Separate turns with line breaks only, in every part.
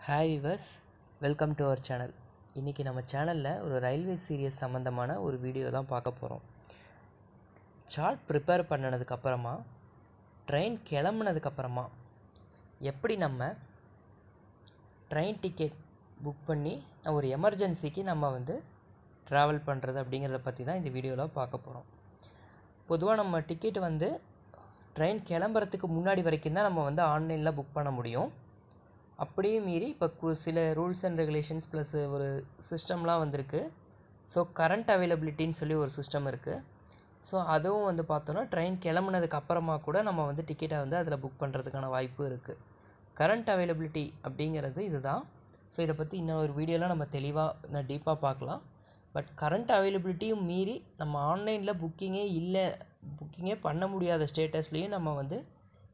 Hi viewers, welcome to our channel. இன்றைக்கி நம்ம சேனலில் ஒரு ரயில்வே சீரியஸ் சம்மந்தமான ஒரு வீடியோ தான் பார்க்க போகிறோம். சார்ட் ப்ரிப்பேர் பண்ணினதுக்கப்புறமா ட்ரெயின் கிளம்புனதுக்கப்புறமா எப்படி நம்ம ட்ரெயின் டிக்கெட் புக் பண்ணி ஒரு எமர்ஜென்சிக்கு நம்ம ட்ராவல் பண்ணுறது அப்படிங்கிறத பற்றி தான் இந்த வீடியோவில் பார்க்க போகிறோம். பொதுவாக நம்ம டிக்கெட் ட்ரெயின் கிளம்புறதுக்கு முன்னாடி வரைக்கும் தான் நம்ம ஆன்லைனில் புக் பண்ண முடியும். அப்படியே மீறி இப்போ சில ரூல்ஸ் அண்ட் ரெகுலேஷன்ஸ் ப்ளஸ் ஒரு சிஸ்டம்லாம் வந்திருக்கு. ஸோ கரண்ட் அவைலபிலிட்டின்னு சொல்லி ஒரு சிஸ்டம் இருக்குது. ஸோ அதுவும் பார்த்தோன்னா ட்ரெயின் கிளம்புனதுக்கு அப்புறமா கூட நம்ம டிக்கெட்டை அதில் புக் பண்ணுறதுக்கான வாய்ப்பு இருக்குது. கரண்ட் அவைலபிலிட்டி அப்படிங்கிறது இதுதான். ஸோ இதை பற்றி இன்னொரு வீடியோலாம் நம்ம தெளிவாக டீப்பாக பார்க்கலாம். பட் கரண்ட் அவைலபிலிட்டியும் மீறி நம்ம ஆன்லைனில் புக்கிங்கே பண்ண முடியாத ஸ்டேட்டஸ்லேயும் நம்ம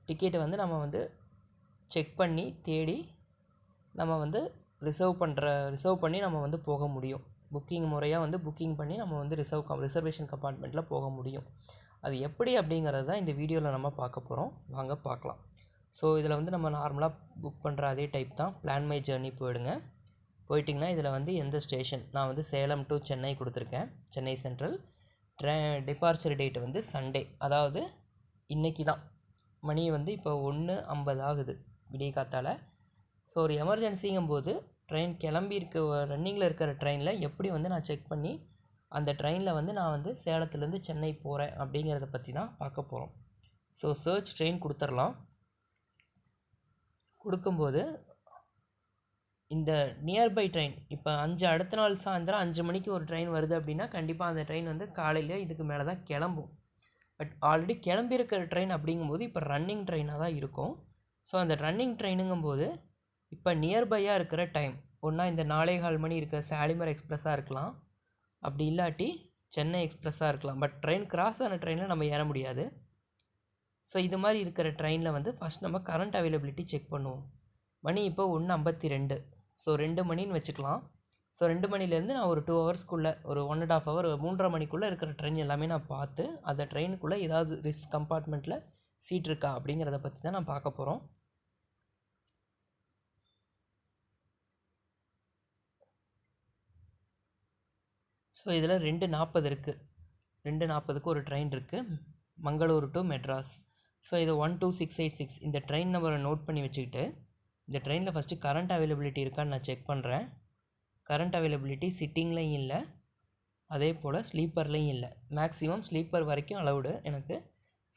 டிக்கெட்டை நம்ம செக் பண்ணி தேடி நம்ம ரிசர்வ் பண்ணி நம்ம போக முடியும். புக்கிங் முறையாக புக்கிங் பண்ணி நம்ம ரிசர்வேஷன் கம்பார்ட்மெண்ட்டில் போக முடியும். அது எப்படி அப்படிங்கிறது தான் இந்த வீடியோவில் நம்ம பார்க்க போகிறோம். வாங்க பார்க்கலாம். ஸோ இதில் நம்ம நார்மலாக புக் பண்ணுற அதே டைப் தான். பிளான் மை ஜர்னி போயிட்டிங்கன்னா இதில் எந்த ஸ்டேஷன் நான் சேலம் டு சென்னை கொடுத்துருக்கேன். Chennai central. Departure date Sunday, அதாவது இன்றைக்கி தான். மணி இப்போ 1:50 ஆகுது விடிய காத்தால். ஸோ ஒரு எமர்ஜென்சிங்கும்போது ட்ரெயின் ரன்னிங்கில் இருக்கிற ட்ரெயினில் எப்படி நான் செக் பண்ணி அந்த ட்ரெயினில் நான் சேலத்துலேருந்து சென்னை போகிறேன் அப்படிங்கிறத பற்றி தான் பார்க்க போகிறோம். ஸோ சர்ச் ட்ரெயின் கொடுத்துடலாம். கொடுக்கும்போது இந்த நியர்பை ட்ரெயின் இப்போ அடுத்த நாள் சாயந்தரம் 5 மணிக்கு ஒரு ட்ரெயின் வருது அப்படின்னா கண்டிப்பாக அந்த ட்ரெயின் காலையிலேயே இதுக்கு மேலே தான் கிளம்பும். பட் ஆல்ரெடி கிளம்பியிருக்கிற ட்ரெயின் அப்படிங்கும்போது இப்போ ரன்னிங் ட்ரெயினாக தான் இருக்கும். ஸோ அந்த ரன்னிங் ட்ரெயினுங்கும்போது இப்போ நியர்பையாக இருக்கிற டைம் ஒன்றா இந்த 4:15 மணி இருக்க சாலிமர் எக்ஸ்ப்ரெஸ்ஸாக இருக்கலாம், அப்படி இல்லாட்டி சென்னை எக்ஸ்ப்ரெஸ்ஸாக இருக்கலாம். பட் ட்ரெயின் கிராஸ் ஆன ட்ரெயினில் நம்ம ஏற முடியாது. ஸோ இது மாதிரி இருக்கிற ட்ரெயினில் ஃபஸ்ட் நம்ம கரண்ட் அவைலபிலிட்டி செக் பண்ணுவோம். மணி இப்போ 1:52. ஸோ 2 மணின்னு வச்சுக்கலாம். ஸோ 2 மணிலேருந்து நான் ஒரு 2 ஹவர்ஸ்க்குள்ளே ஒரு 1.5 ஹவர் 3.5 மணிக்குள்ளே இருக்கிற ட்ரெயின் எல்லாமே நான் பார்த்து அந்த ட்ரெயினுக்குள்ளே ஏதாவது கம்பார்ட்மெண்ட்டில் சீட் இருக்கா அப்படிங்கிறத பற்றி தான் நான் பார்க்க போகிறோம். ஸோ இதில் 2:40 இருக்குது. 2:40க்கு ஒரு ட்ரெயின் இருக்குது, மங்களூரு டு மெட்ராஸ். ஸோ இது 12686 இந்த ட்ரெயின் நம்பரை நோட் பண்ணி வச்சுக்கிட்டு இந்த ட்ரெயினில் ஃபஸ்ட்டு கரண்ட் அவைலபிலிட்டி இருக்கான்னு நான் செக் பண்ணுறேன். கரண்ட் அவைலபிலிட்டி சிட்டிங்லேயும் இல்லை, அதே போல் ஸ்லீப்பர்லேயும் இல்லை. மேக்ஸிமம் ஸ்லீப்பர் வரைக்கும் அலவுடு எனக்கு.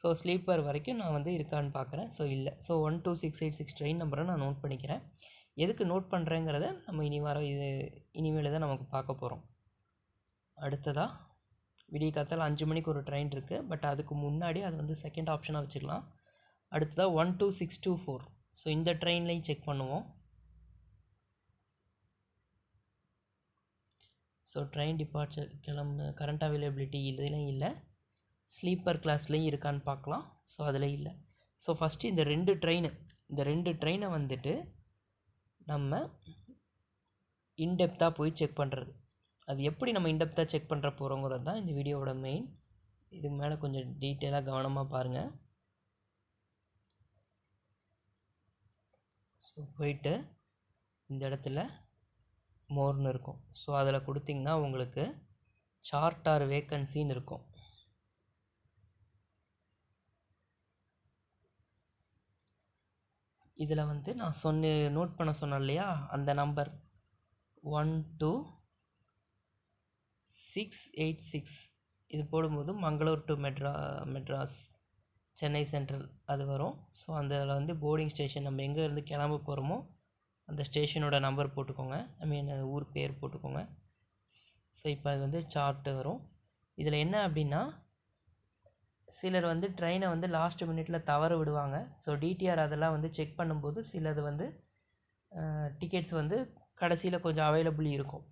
ஸோ ஸ்லீப்பர் வரைக்கும் நான் இருக்கான்னு பார்க்குறேன். ஸோ இல்லை. ஸோ 12686 ட்ரெயின் நம்பரை நான் நோட் பண்ணிக்கிறேன். எதுக்கு நோட் பண்ணுறேங்கிறத நம்ம இனிமேல் தான் நமக்கு பார்க்க போகிறோம். அடுத்ததாக விடிய காத்தால் 5 மணிக்கு ஒரு ட்ரெயின் இருக்குது. பட் அதுக்கு முன்னாடி அது செகண்ட் ஆப்ஷனாக வச்சுக்கலாம். அடுத்ததாக 12624. ஸோ இந்த ட்ரெயின்லையும் செக் பண்ணுவோம். So train departure current availability இதுலையும் இல்லை, ஸ்லீப்பர் கிளாஸ்லேயும் இருக்கான்னு பார்க்கலாம். ஸோ அதில் இல்லை. ஸோ ஃபஸ்ட்டு இந்த ரெண்டு ட்ரெயினை நம்ம இன்டெப்த்தாக போய் செக் பண்ணுறது. அது எப்படி நம்ம இன்டெப்த்தாக செக் பண்ணுற போகிறோங்கிறது தான் இந்த வீடியோவோட மெயின். இதுக்கு மேலே கொஞ்சம் டீட்டெயிலாக கவனமாக பாருங்கள். ஸோ போயிட்டு இந்த இடத்துல மோர்னு இருக்கும். ஸோ அதில் கொடுத்திங்கன்னா உங்களுக்கு சார்ட் ஆர் வேக்கன்சின்னு இருக்கும். இதில் நான் நோட் பண்ண சொன்னேன் இல்லையா, அந்த நம்பர் 12686 இது போடும்போது மங்களூர் டு மெட்ராஸ் சென்னை சென்ட்ரல் அது வரும். ஸோ அதில் போர்டிங் ஸ்டேஷன் நம்ம எங்கே இருந்து கிளம்ப போகிறோமோ அந்த ஸ்டேஷனோட நம்பர் போட்டுக்கோங்க, ஊர் பேர் போட்டுக்கோங்க. ஸோ இப்போ அது சார்ட்டு வரும். இதில் என்ன அப்படின்னா சிலர் ட்ரெயினை லாஸ்ட் மினிட்டில் தவற விடுவாங்க. ஸோ டிடிஆர் அதெல்லாம் செக் பண்ணும்போது சிலது டிக்கெட்ஸ் கடைசியில் கொஞ்சம் அவைலபிள் இருக்கும்.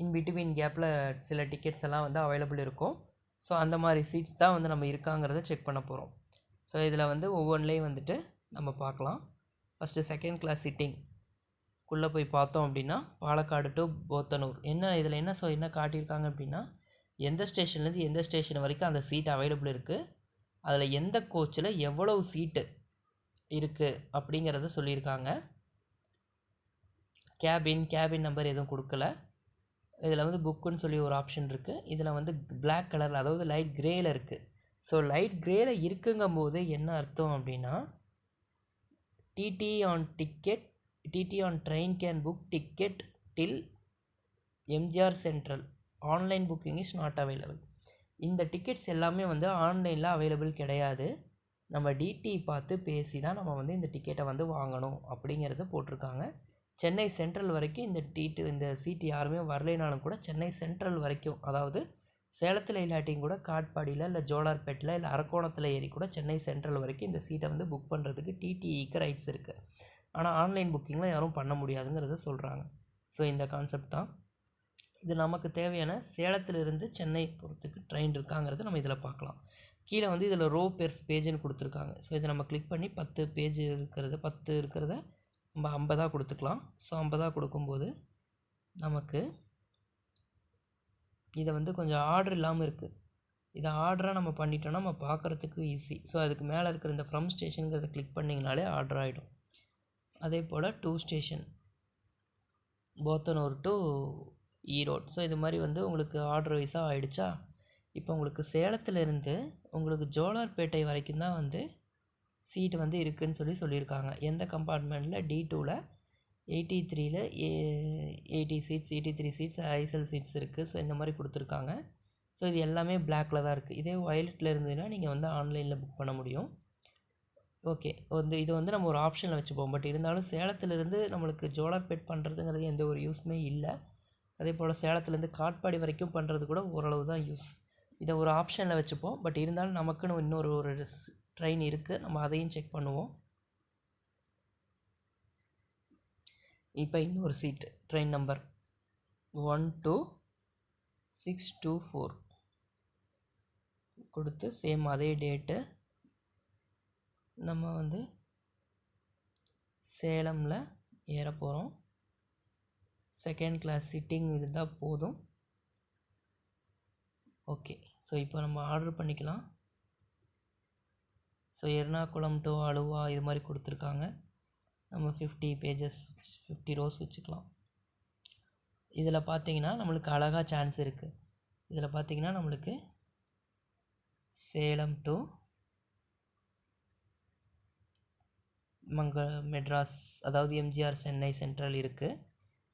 இன் பிட்வீன் கேப்பில் சில டிக்கெட்ஸ் எல்லாம் அவைலபிள் இருக்கும். ஸோ அந்த மாதிரி சீட்ஸ் தான் நம்ம இருக்காங்கிறத செக் பண்ண போகிறோம். ஸோ இதில் ஒவ்வொன்றிலையும் நம்ம பார்க்கலாம். ஃபஸ்ட்டு செகண்ட் கிளாஸ் சிட்டிங்குள்ளே போய் பார்த்தோம் அப்படின்னா பாலக்காடு டு போத்தனூர் இதில் என்ன காட்டியிருக்காங்க அப்படின்னா எந்த ஸ்டேஷன்லேருந்து எந்த ஸ்டேஷன் வரைக்கும் அந்த சீட் அவைலபிள் இருக்குது, அதில் எந்த கோச்சில் எவ்வளவு சீட்டு இருக்குது அப்படிங்கிறத சொல்லியிருக்காங்க. கேபின் நம்பர் எதுவும் கொடுக்கல. இதில் வந்து புக்குன்னு சொல்லி ஒரு ஆப்ஷன் இருக்குது. இதில் வந்து பிளாக் கலரில், அதாவது லைட் கிரேயில் இருக்குது. ஸோ லைட் கிரேயில் இருக்குங்கும் போது என்ன அர்த்தம் அப்படின்னா, TT on train can book ticket till MGR central. Online booking is not available. இந்த டிக்கெட்ஸ் எல்லாமே வந்து ஆன்லைனில் அவைலபிள் கிடையாது. நம்ம டிடி பார்த்து பேசி தான் நம்ம வந்து இந்த டிக்கெட்டை வந்து வாங்கணும் அப்படிங்கிறத போட்டிருக்காங்க. சென்னை சென்ட்ரல் வரைக்கும் இந்த சீட்டு யாருமே வரலைனாலும் கூட சென்னை சென்ட்ரல் வரைக்கும், அதாவது சேலத்தில் இல்லாட்டியும் கூட காட்பாடியில் இல்லை ஜோலார்பேட்டில் இல்லை அரக்கோணத்தில் ஏறி கூட சென்னை சென்ட்ரல் வரைக்கும் இந்த சீட்டை வந்து புக் பண்ணுறதுக்கு டிடிஇக்கு ரைட்ஸ் இருக்குது. ஆனால் ஆன்லைன் புக்கிங்லாம் யாரும் பண்ண முடியாதுங்கிறத சொல்கிறாங்க. ஸோ இந்த கான்செப்ட் தான் இது. நமக்கு தேவையான சேலத்திலிருந்து சென்னை போகிறதுக்கு ட்ரெயின் இருக்காங்கிறத நம்ம இதில் பார்க்கலாம். கீழே வந்து இதில் ரோ பேஜ்னு கொடுத்துருக்காங்க. ஸோ இதை நம்ம கிளிக் பண்ணி 10 பேஜ் இருக்கிறத நம்ம 50 கொடுத்துக்கலாம். ஸோ 50 கொடுக்கும்போது நமக்கு இதை வந்து கொஞ்சம் ஆர்டர் இல்லாமல் இருக்குது. இதை ஆர்டராக நம்ம பண்ணிட்டோன்னா நம்ம பார்க்குறதுக்கு ஈஸி. ஸோ அதுக்கு மேலே இருக்கிற இந்த ஃப்ரம் ஸ்டேஷனுங்கிறத கிளிக் பண்ணிங்கனாலே ஆர்டர் ஆகிடும். அதே போல் 2 station Podanur to Erode. So இது மாதிரி வந்து உங்களுக்கு ஆர்டர் வைஸாக ஆகிடுச்சா. இப்போ உங்களுக்கு சேலத்திலேருந்து உங்களுக்கு ஜோலார்பேட்டை வரைக்கும் தான் வந்து சீட்டு வந்து இருக்குதுன்னு சொல்லியிருக்காங்க. எந்த கம்பார்ட்மெண்ட்டில் D2ல் 83ல் 80 சீட்ஸ், 83 சீட்ஸ் ஐசல் சீட்ஸ் இருக்குது. ஸோ இந்த மாதிரி கொடுத்துருக்காங்க. ஸோ இது எல்லாமே பிளாக்கில் தான் இருக்குது. இதே வயலட்டில் இருந்ததுன்னா நீங்கள் வந்து ஆன்லைனில் புக் பண்ண முடியும். ஓகே, இது வந்து நம்ம ஒரு ஆப்ஷனில் வச்சுப்போம். பட் இருந்தாலும் சேலத்திலேருந்து நம்மளுக்கு ஜோலார்பேட் பண்ணுறதுங்கிறது எந்த ஒரு யூஸ்மே இல்லை. அதே போல் சேலத்துலேருந்து காட்பாடி வரைக்கும் பண்ணுறது கூட ஓரளவு தான் யூஸ். இதை ஒரு ஆப்ஷனில் வச்சுப்போம். பட் இருந்தாலும் நமக்குன்னு இன்னொரு ட்ரெயின் இருக்குது, நம்ம அதையும் செக் பண்ணுவோம். இப்போ இன்னொரு சீட்டு ட்ரெயின் நம்பர் 12624 கொடுத்து சேம் அதே டேட்டு நம்ம வந்து சேலமில் ஏற போகிறோம். செகண்ட் கிளாஸ் சிட்டிங் இருந்தால் போதும். ஓகே, ஸோ இப்போ நம்ம ஆர்டர் பண்ணிக்கலாம். ஸோ எர்ணாகுளம் டு அலுவா இது மாதிரி கொடுத்துருக்காங்க. நம்ம 50 பேஜஸ் 50 ரோஸ் வச்சுக்கலாம். இதில் பார்த்தீங்கன்னா நம்மளுக்கு அழகாக சான்ஸ் இருக்குது. இதில் பார்த்தீங்கன்னா நம்மளுக்கு சேலம் டு மெட்ராஸ், அதாவது எம்ஜிஆர் சென்னை சென்ட்ரல் இருக்குது.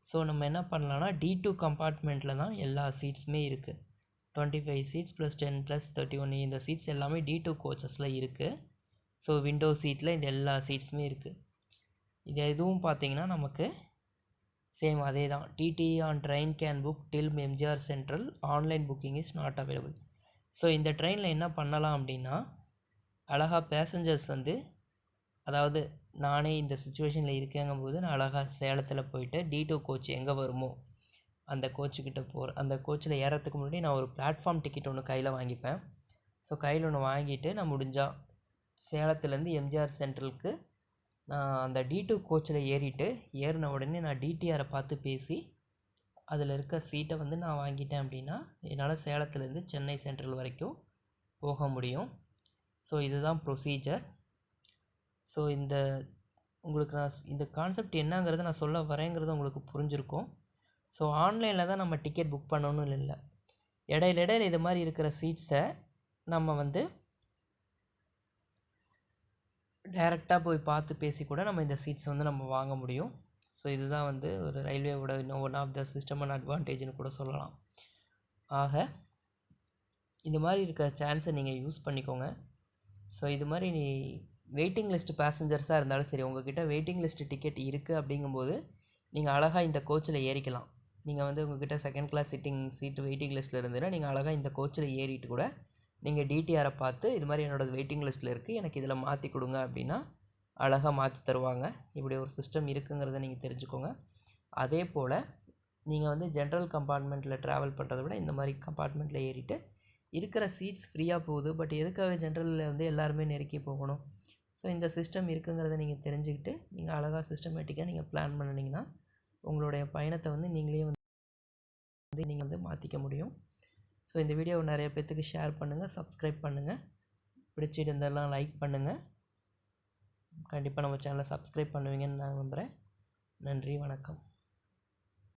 ஸோ நம்ம என்ன பண்ணலான்னா D2 கம்பார்ட்மெண்ட்டில் தான் எல்லா சீட்ஸுமே இருக்குது. 25 சீட்ஸ் +10 + 31 இந்த சீட்ஸ் எல்லாமே D2 கோச்சஸில் இருக்குது. ஸோ விண்டோ சீட்டில் இந்த எல்லா சீட்ஸுமே இருக்குது. இது எதுவும் பார்த்தீங்கன்னா நமக்கு சேம் அதே தான். TT on train can book till MGR central, online booking is not available. So இந்த ட்ரெயினில் என்ன பண்ணலாம் அப்படின்னா, அழகாக பேசஞ்சர்ஸ் வந்து, அதாவது நானே இந்த சுச்சுவேஷனில் இருக்கேங்கும்போது நான் அழகாக சேலத்தில் போயிட்டு D2 கோச் எங்கே வருமோ அந்த கோச்சுக்கிட்ட அந்த கோச்சில் ஏறத்துக்கு முன்னாடி நான் ஒரு பிளாட்ஃபார்ம் டிக்கெட் ஒன்று கையில் வாங்கிப்பேன். ஸோ கையில் ஒன்று வாங்கிட்டு நான் முடிஞ்சால் சேலத்துலேருந்து எம்ஜிஆர் சென்ட்ரலுக்கு நான் அந்த D2 கோச்சில் ஏறின உடனே நான் டிடிஆரை பார்த்து பேசி அதில் இருக்க சீட்டை வந்து நான் வாங்கிட்டேன் அப்படின்னா என்னால் சேலத்துலேருந்து சென்னை சென்ட்ரல் வரைக்கும் போக முடியும். ஸோ இதுதான் ப்ரொசீஜர். ஸோ உங்களுக்கு நான் இந்த கான்செப்ட் என்னங்கிறத நான் சொல்ல வரேங்கிறது உங்களுக்கு புரிஞ்சிருக்கும். ஸோ ஆன்லைனில் தான் நம்ம டிக்கெட் புக் பண்ணணும்னு இல்லை. இடையில இது மாதிரி இருக்கிற சீட்ஸை நம்ம வந்து டைரெக்டாக போய் பார்த்து பேசி கூட நம்ம இந்த சீட்ஸ் வந்து நம்ம வாங்க முடியும். ஸோ இதுதான் வந்து ஒரு ரயில்வேவோட one of the system and அட்வான்டேஜ்னு கூட சொல்லலாம். ஆக இந்த மாதிரி இருக்க சான்ஸை நீங்கள் யூஸ் பண்ணிக்கோங்க. ஸோ இது மாதிரி வெயிட்டிங் லிஸ்ட் பேசஞ்சர்ஸாக இருந்தாலும் சரி, உங்கள்கிட்ட வெயிட்டிங் லிஸ்ட் டிக்கெட் இருக்குது அப்படிங்கும்போது நீங்கள் அழகாக இந்த கோச்சில் ஏறிக்கலாம். நீங்கள் வந்து உங்கள்கிட்ட செகண்ட் கிளாஸ் சீட்டு வெயிட்டிங் லிஸ்ட்டில் இருந்ததுன்னா நீங்கள் அழகாக இந்த கோச்சில் ஏறிட்டு கூட நீங்கள் டிடிஆரை பார்த்து இது மாதிரி என்னோடய வெயிட்டிங் லிஸ்ட்டில் இருக்குது, எனக்கு இதில் மாற்றி கொடுங்க அப்படின்னா அழகாக மாற்றி தருவாங்க. இப்படி ஒரு சிஸ்டம் இருக்குங்கிறத நீங்கள் தெரிஞ்சுக்கோங்க. அதே போல் நீங்கள் வந்து ஜென்ரல் கம்பார்ட்மெண்ட்டில் ட்ராவல் பண்ணுறத விட இந்த மாதிரி கம்பார்ட்மெண்ட்டில் ஏறிட்டு இருக்கிற சீட்ஸ் ஃப்ரீயாக போகுது. பட் எதுக்காக ஜென்ரலில் வந்து எல்லாருமே நெருக்கி போகணும்? ஸோ இந்த சிஸ்டம் இருக்குங்கிறத நீங்கள் தெரிஞ்சுக்கிட்டு நீங்கள் அழகாக சிஸ்டமேட்டிக்காக நீங்கள் பிளான் பண்ணிங்கன்னா உங்களுடைய பயணத்தை வந்து நீங்களே வந்து நீங்கள் வந்து மாற்றிக்க முடியும். ஸோ இந்த வீடியோவை நிறைய பேர்த்துக்கு ஷேர் பண்ணுங்கள், சப்ஸ்கிரைப் பண்ணுங்கள், பிடிச்சிருந்தெல்லாம் லைக் பண்ணுங்கள். கண்டிப்பாக நம்ம சேனலை சப்ஸ்கிரைப் பண்ணுவீங்கன்னு நான் நம்புகிறேன். நன்றி, வணக்கம்.